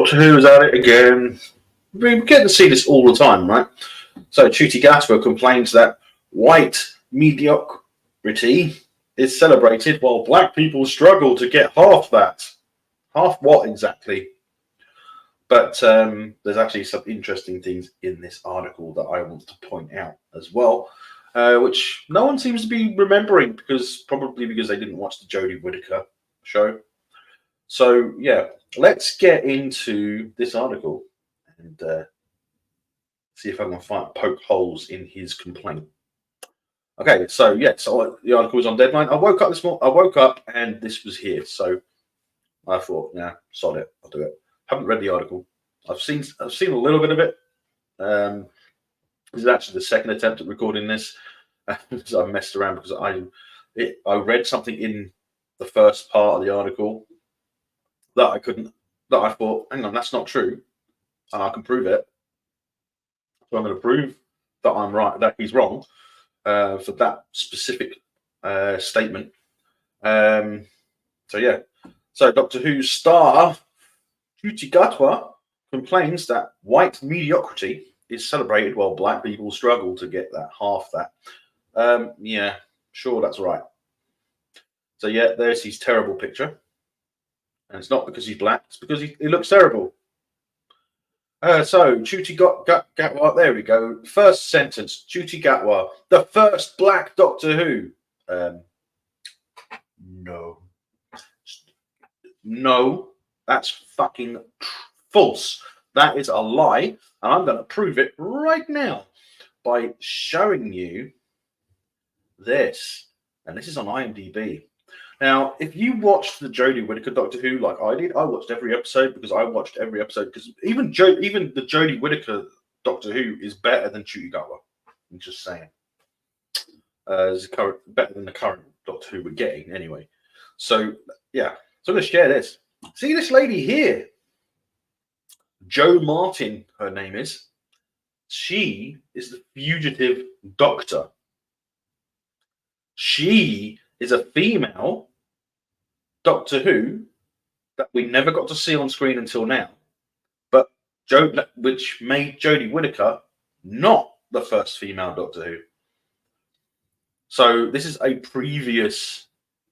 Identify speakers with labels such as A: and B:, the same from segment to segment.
A: Doctor Who is at it again. We get to see this all the time, right? So Ncuti Gatwa complains that white mediocrity is celebrated while black people struggle to get half that. Half what exactly? But there's actually some interesting things in this article that I want to point out as well, which no one seems to be remembering probably because they didn't watch the Jodie Whittaker show. So yeah, let's get into this article and see if I can poke holes in his complaint. Okay, so yeah, so the article was on deadline. I woke up this morning. I woke up and this was here. So I thought, yeah, sod it, I'll do it. Haven't read the article. I've seen a little bit of it. This is actually the second attempt at recording this because I messed around because I read something in the first part of the article that I thought, hang on, that's not true, and I can prove it. So I'm going to prove that I'm right, that he's wrong for that specific statement. So yeah, so Doctor Who star Ncuti Gatwa complains that white mediocrity is celebrated while black people struggle to get that half that. Yeah, sure, that's right. So yeah, there's his terrible picture. And it's not because he's black, it's because he looks terrible. So, Ncuti Gatwa, there we go. First sentence, Ncuti Gatwa, the first black Doctor Who. No, that's fucking false. That is a lie, and I'm going to prove it right now by showing you this. And this is on IMDb. Now, if you watched the Jodie Whittaker Doctor Who like I did, I watched every episode because even the Jodie Whittaker Doctor Who is better than Ncuti Gatwa. I'm just saying. Better than the current Doctor Who we're getting anyway. So, yeah. So I'm going to share this. See this lady here? Jo Martin, her name is. She is the fugitive doctor. She is a female Doctor Who that we never got to see on screen until now, which made Jodie Whittaker not the first female Doctor Who. So this is a previous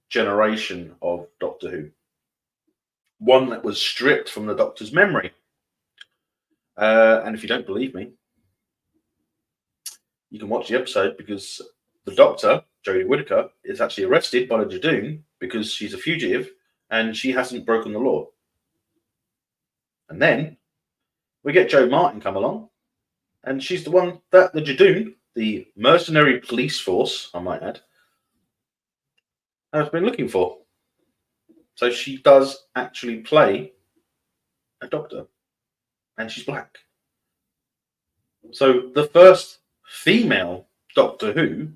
A: generation of Doctor Who, one that was stripped from the Doctor's memory. And if you don't believe me, you can watch the episode because the Doctor, Jodie Whittaker, is actually arrested by the Judoon because she's a fugitive and she hasn't broken the law. And then we get Jo Martin come along, and she's the one that the Judoon, the mercenary police force, I might add, has been looking for. So she does actually play a doctor, and she's black. So the first female Doctor Who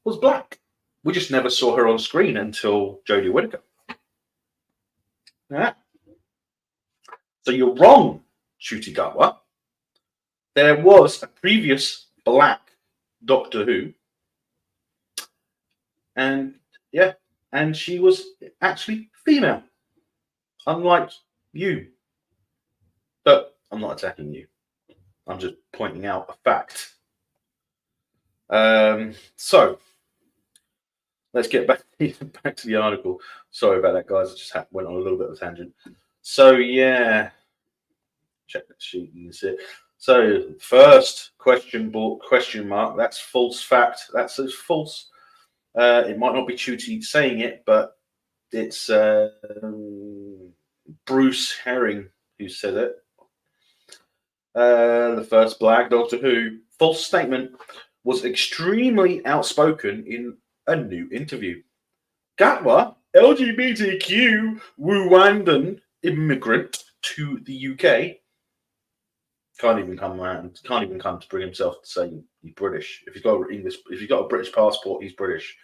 A: was black. We just never saw her on screen until Jodie Whittaker. Yeah. So you're wrong, Ncuti Gatwa. There was a previous black Doctor Who. And yeah, and she was actually female. Unlike you. But I'm not attacking you. I'm just pointing out a fact. So let's get back to the article. Sorry about that, guys. I just went on a little bit of a tangent. So yeah, check that sheet. You can see it. So first question mark. That's false fact. That says false. It might not be Ncuti saying it, but it's Bruce Herring who said it. The first black Doctor Who. False statement. Was extremely outspoken in a new interview. Gatwa, LGBTQ Rwandan immigrant to the UK, can't even come to bring himself to say he's British. If he's got a British passport, he's British.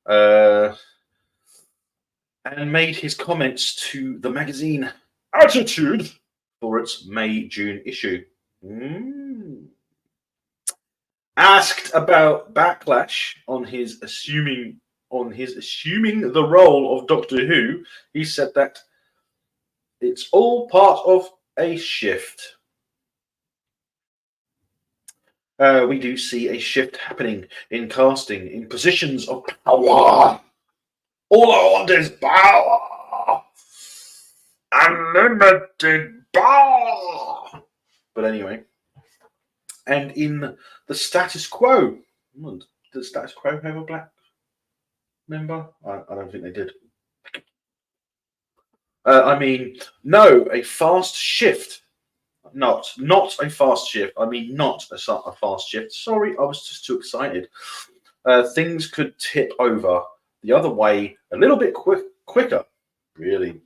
A: And made his comments to the magazine Attitude for its May-June issue. Asked about backlash on his assuming the role of Doctor Who, he said that It's all part of a shift. We do see a shift happening in casting, in positions of power. All I want is power. Unlimited power. But anyway, and in the status quo, does the status quo have a black member? I don't think they did. I mean, no, a fast shift. Not a fast shift. I mean, not a fast shift. Sorry, I was just too excited. Things could tip over the other way a little bit quicker. Really?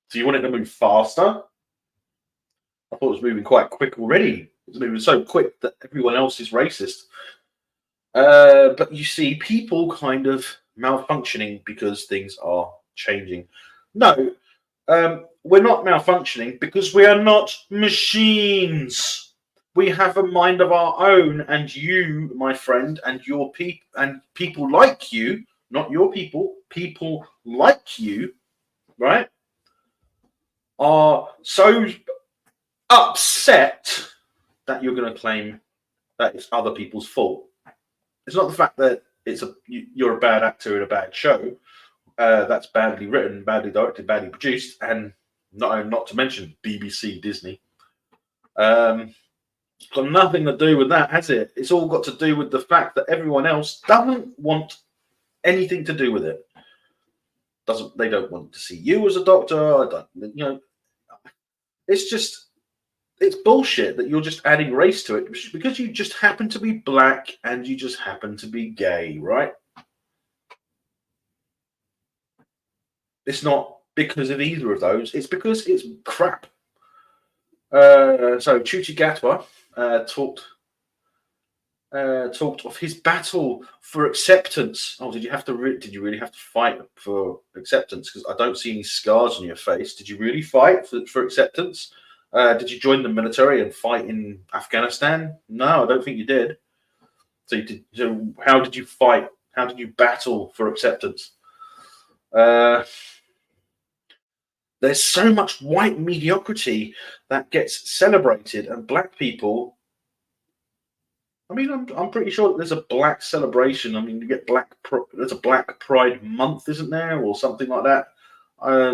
A: So you want it to move faster? I thought it was moving quite quick already. It's moving so quick that everyone else is racist. But you see people kind of malfunctioning because things are changing. No, we're not malfunctioning because we are not machines. We have a mind of our own, and you, my friend, and your people, and people like you, not your people, people like you, right, are so upset that you're going to claim that it's other people's fault. It's not the fact that you're a bad actor in a bad show. That's badly written, badly directed, badly produced, and not to mention BBC, Disney. Got nothing to do with that, has it? It's all got to do with the fact that everyone else doesn't want anything to do with it. They don't want to see you as a doctor. It's bullshit that you're just adding race to it because you just happen to be black and you just happen to be gay, right? It's not because of either of those. It's because it's crap. So Ncuti Gatwa talked of his battle for acceptance. Oh, did you really have to fight for acceptance? Because I don't see any scars on your face. Did you really fight for acceptance? Did you join the military and fight in Afghanistan? No, I don't think you did. So how did you fight? How did you battle for acceptance? There's so much white mediocrity that gets celebrated, and black people. I mean, I'm pretty sure that there's a black celebration. I mean, you get there's a Black Pride Month, isn't there, or something like that?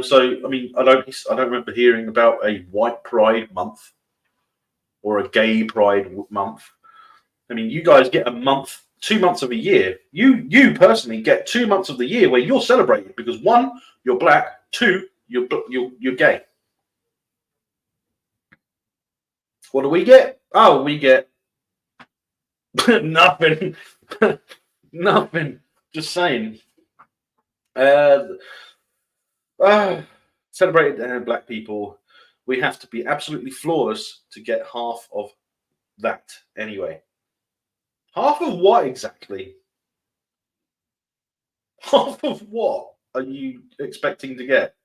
A: So I mean, I don't remember hearing about a White Pride Month or a Gay Pride Month. I mean, you guys get 2 months of a year. You personally get 2 months of the year where you're celebrated because 1, you're black, 2, you're gay. What do we get? Oh, we get nothing. Nothing. Just saying. Celebrated black people. We have to be absolutely flawless to get half of that anyway. Half of what exactly? Half of what are you expecting to get?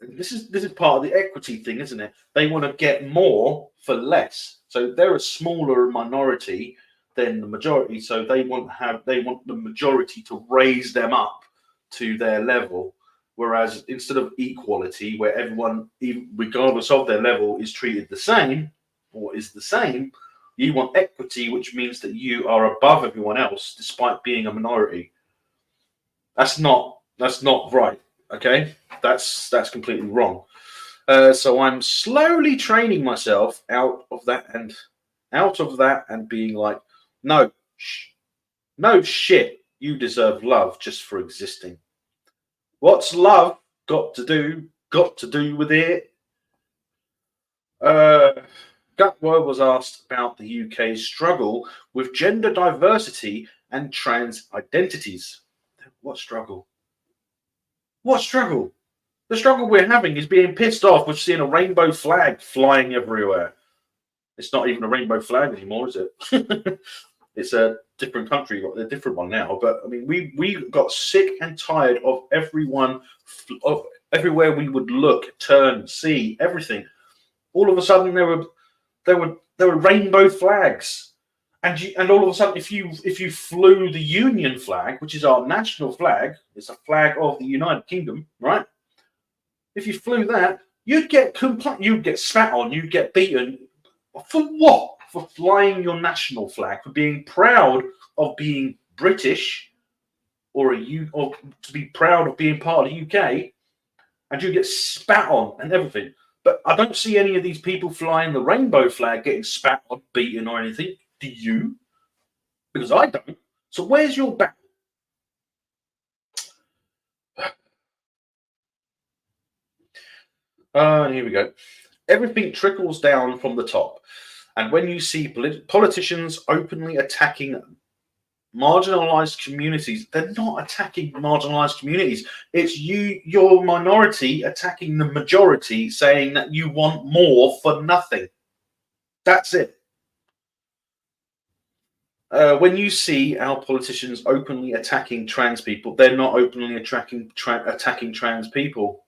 A: This is part of the equity thing, isn't it? They want to get more for less. So they're a smaller minority than the majority. So they want the majority to raise them up to their level. Whereas instead of equality, where everyone, regardless of their level, is treated the same or is the same, you want equity, which means that you are above everyone else despite being a minority. That's not right. Okay, that's completely wrong. So I'm slowly training myself out of that and being like, no shit, you deserve love just for existing. What's love got to do with it? Gatwa was asked about the UK's struggle with gender diversity and trans identities. What struggle? What struggle? The struggle we're having is being pissed off with seeing a rainbow flag flying everywhere. It's not even a rainbow flag anymore, is it? It's a different country, a different one now. But I mean, we got sick and tired of everywhere we would look, turn, see, everything. All of a sudden, there were rainbow flags, and all of a sudden, if you flew the Union flag, which is our national flag, it's a flag of the United Kingdom, right? if you flew that, you'd get spat on, you'd get beaten. For what? For flying your national flag, for being proud of being British, or to be proud of being part of the UK, and you get spat on and everything. But I don't see any of these people flying the rainbow flag getting spat on, beaten, or anything. Do you? Because I don't. So where's your back? Here we go. Everything trickles down from the top. And when you see politicians openly attacking marginalized communities, they're not attacking marginalized communities. It's your minority attacking the majority, saying that you want more for nothing. That's it. When you see our politicians openly attacking trans people, they're not openly attacking trans people.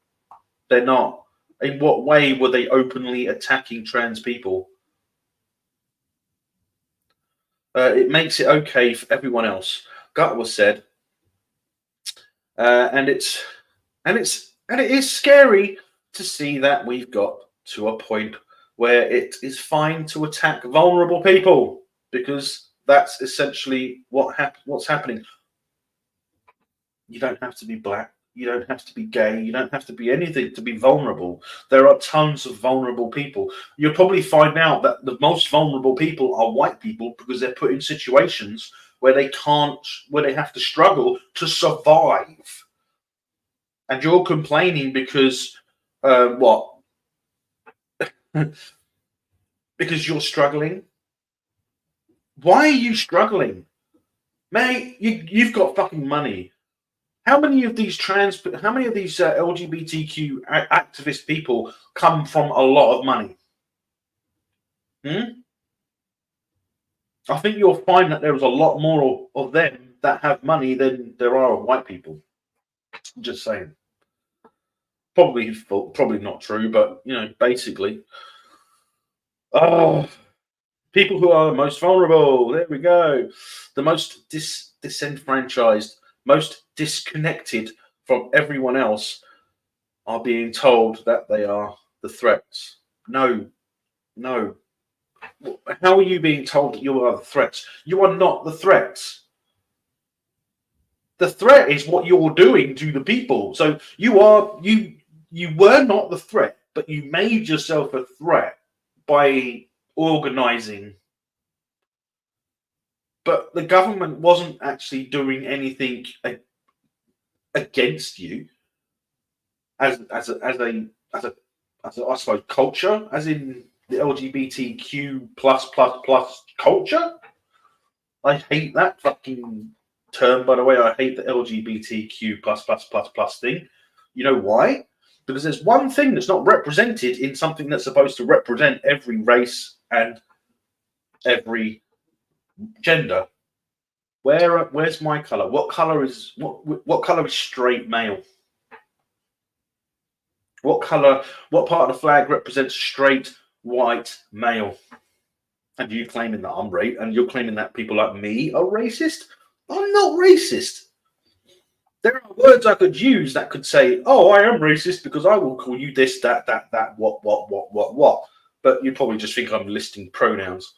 A: They're not. In what way were they openly attacking trans people? It makes it okay for everyone else. Gatwa said, and it is scary to see that we've got to a point where it is fine to attack vulnerable people, because that's essentially what's happening. You don't have to be black. You don't have to be gay. You don't have to be anything to be vulnerable. There are tons of vulnerable people. You'll probably find out that the most vulnerable people are white people, because they're put in situations where they have to struggle to survive. And you're complaining because what? Because you're struggling. Why are you struggling, mate? You've got fucking money. How many of these LGBTQ activist people come from a lot of money? I think you'll find that there's a lot more of them that have money than there are of white people. Just saying. Probably not true, but basically. Oh, people who are the most vulnerable. There we go. The most disenfranchised, most disconnected from everyone else are being told that they are the threats. No. How are you being told that you are the threats? You are not the threats. The threat is what you're doing to the people. So you were not the threat, but you made yourself a threat by organizing. But the government wasn't actually doing anything against you as a I suppose culture, as in the LGBTQ plus culture. I hate that fucking term, by the way. I hate the LGBTQ plus thing. You know why? Because there's one thing that's not represented in something that's supposed to represent every race and every gender. Where's my color? What color is straight male? What part of the flag represents straight white male? And you claiming that I'm right, and you're claiming that people like me are racist? I'm not racist. There are words I could use that could say, "Oh, I am racist because I will call you this, that, what." But you'd probably just think I'm listing pronouns.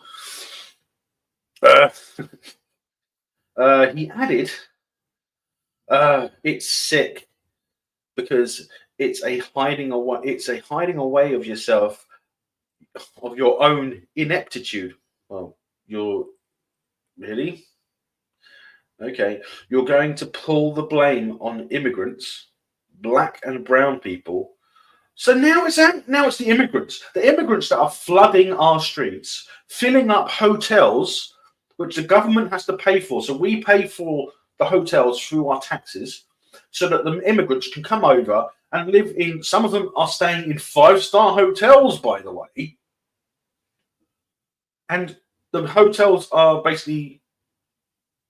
A: He added, "It's sick because it's a hiding away. It's a hiding away of yourself, of your own ineptitude." Well, you're really okay. You're going to pull the blame on immigrants, black and brown people. So now it's the immigrants that are flooding our streets, filling up hotels, which the government has to pay for. So we pay for the hotels through our taxes, so that the immigrants can come over and live in. Some of them are staying in 5-star hotels, by the way, and the hotels are basically,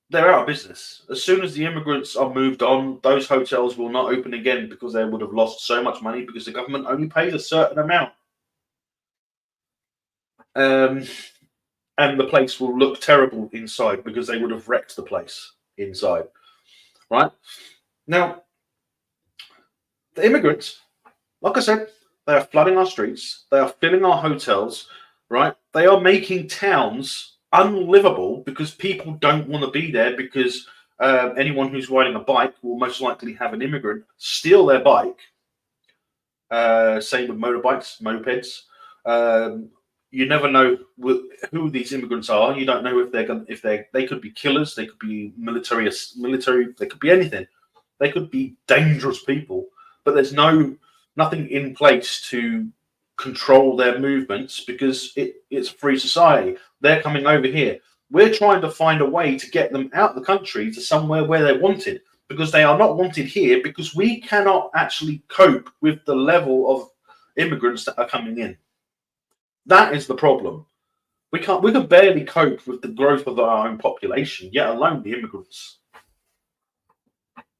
A: they're out of business. As soon as the immigrants are moved on, those hotels will not open again, because they would have lost so much money, because the government only pays a certain amount. And the place will look terrible inside, because they would have wrecked the place inside. Right? Now, the immigrants, Like I said, they are flooding our streets. They are filling our hotels, right? They are making towns unlivable because people don't want to be there because anyone who's riding a bike will most likely have an immigrant steal their bike. Same with motorbikes, mopeds. You never know who these immigrants are. You don't know if they could be killers, they could be military, they could be anything. They could be dangerous people, but there's nothing in place to control their movements because it's a free society. They're coming over here. We're trying to find a way to get them out of the country to somewhere where they're wanted, because they are not wanted here because we cannot actually cope with the level of immigrants that are coming in. That is the problem. We can barely cope with the growth of our own population, yet alone the immigrants.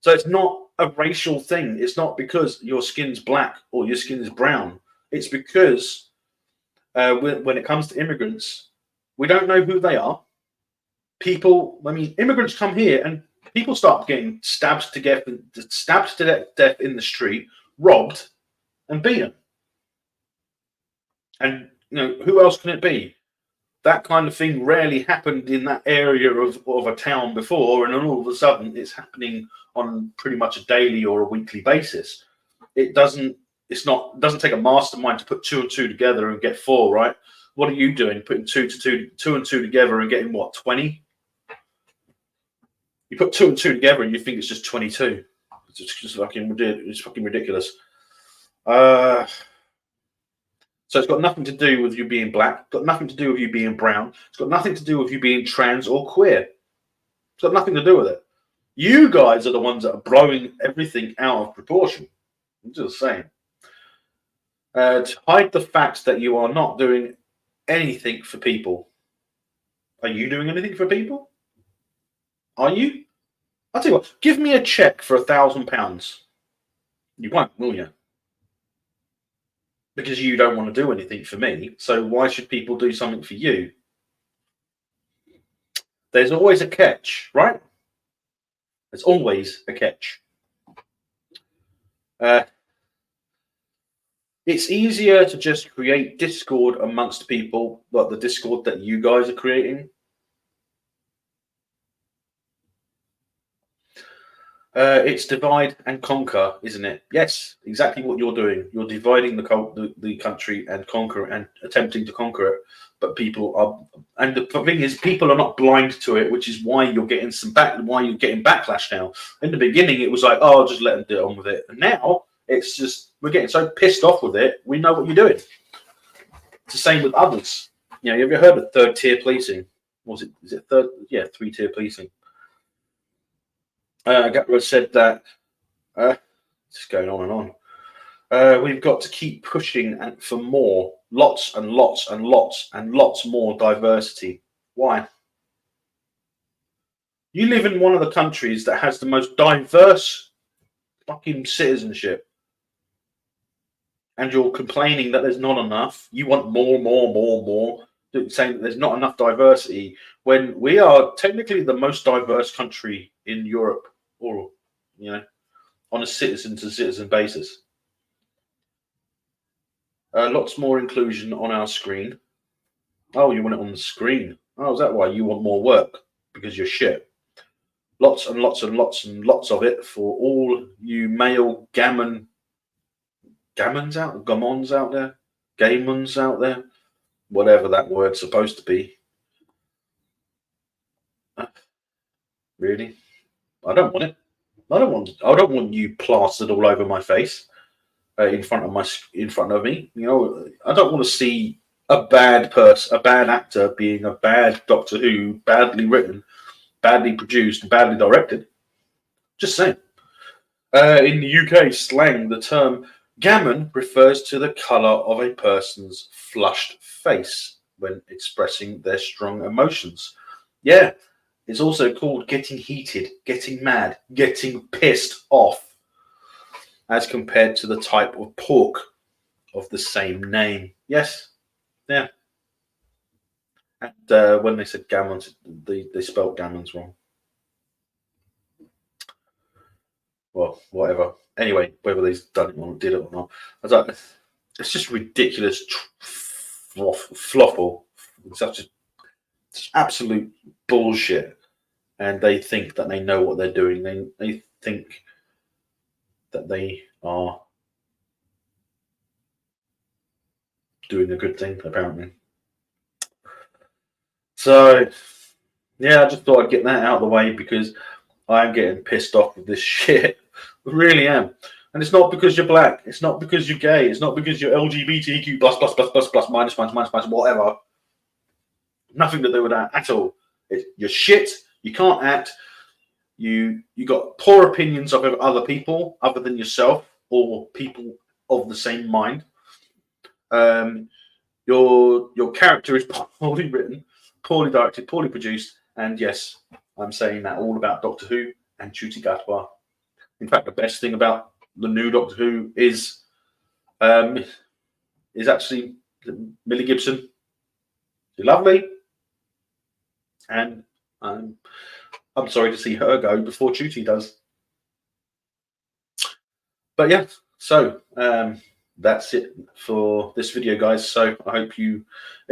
A: So it's not a racial thing. It's not because your skin's black or your skin is brown. It's because when it comes to immigrants, we don't know who they are. Immigrants come here and people start getting stabbed to death in the street, robbed, and beaten. And who else can it be? That kind of thing rarely happened in that area of a town before, and then all of a sudden it's happening on pretty much a daily or a weekly basis. It doesn't take a mastermind to put 2 and 2 together and get 4, right? What are you doing? Putting 2 and 2 together and getting what, 20? You put 2 and 2 together and you think it's just 22. It's just fucking ridiculous. So it's got nothing to do with you being black, got nothing to do with you being brown, it's got nothing to do with you being trans or queer. It's got nothing to do with it. You guys are the ones that are blowing everything out of proportion. I'm just saying. To hide the fact that you are not doing anything for people. Are you doing anything for people? Are you? I'll tell you what, give me a check for £1,000. You won't, will you? Because you don't want to do anything for me. So why should people do something for you? There's always a catch, right? There's always a catch. It's easier to just create discord amongst people, like the discord that you guys are creating. It's divide and conquer, isn't it? Yes, exactly what you're doing. You're dividing the country and attempting to conquer it. But people are, and the thing is, people are not blind to it, which is why you're getting backlash now. In the beginning, it was like, oh, I'll just let them get on with it. And now it's just we're getting so pissed off with it. We know what you're doing. It's the same with others. You ever heard of third-tier policing? Is it third? Yeah, 3-tier policing. Gatwa said that just going on and on. We've got to keep pushing for more, lots and lots and lots and lots more diversity. Why? You live in one of the countries that has the most diverse fucking citizenship, and you're complaining that there's not enough. You want more, saying that there's not enough diversity when we are technically the most diverse country in Europe, or on a citizen-to-citizen basis. Lots more inclusion on our screen. Oh, you want it on the screen? Oh, is that why you want more work? Because you're shit. Lots and lots and lots and lots of it for all you male gammons out there, gamons out there, whatever that word's supposed to be. Really? I don't want it. I don't want you plastered all over my face, in front of me. I don't want to see a bad actor being a bad Doctor Who, badly written, badly produced, badly directed. Just saying. In the UK slang, the term gammon refers to the colour of a person's flushed face when expressing their strong emotions. Yeah. It's also called getting heated, getting mad, getting pissed off, as compared to the type of pork of the same name. Yes, yeah. And when they said gammons, they spelt gammons wrong. Well, whatever. Anyway, whether they've done it or did it or not, I was like, it's just ridiculous floffle. Such a absolute bullshit. And they think that they know what they're doing. They think that they are doing a good thing, apparently. So, yeah, I just thought I'd get that out of the way because I'm getting pissed off with this shit. I really am. And it's not because you're black. It's not because you're gay. It's not because you're LGBTQ plus minus whatever. Nothing to do with that at all. You're shit. You can't act. You got poor opinions of other people other than yourself or people of the same mind. Your character is poorly written, poorly directed, poorly produced, and yes, I'm saying that all about Doctor Who and Ncuti Gatwa. In fact, the best thing about the new Doctor Who is actually Millie Gibson. She's lovely, and I'm sorry to see her go before Ncuti does. But yeah, so that's it for this video, guys. So I hope you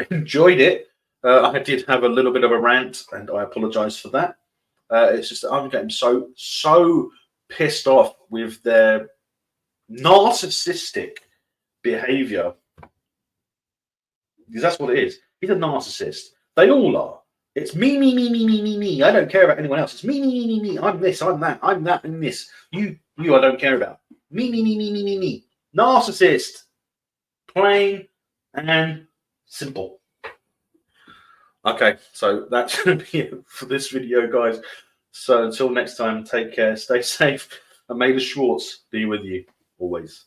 A: enjoyed it. I did have a little bit of a rant, and I apologise for that. It's just that I'm getting so pissed off with their narcissistic behaviour, because that's what it is. He's a narcissist. They all are. It's me. I don't care about anyone else. It's me. I'm this. I'm that. I'm that and this. You. I don't care about. Me. Narcissist. Plain and simple. Okay, so that's going to be it for this video, guys. So until next time, take care, stay safe, and may the Schwartz be with you always.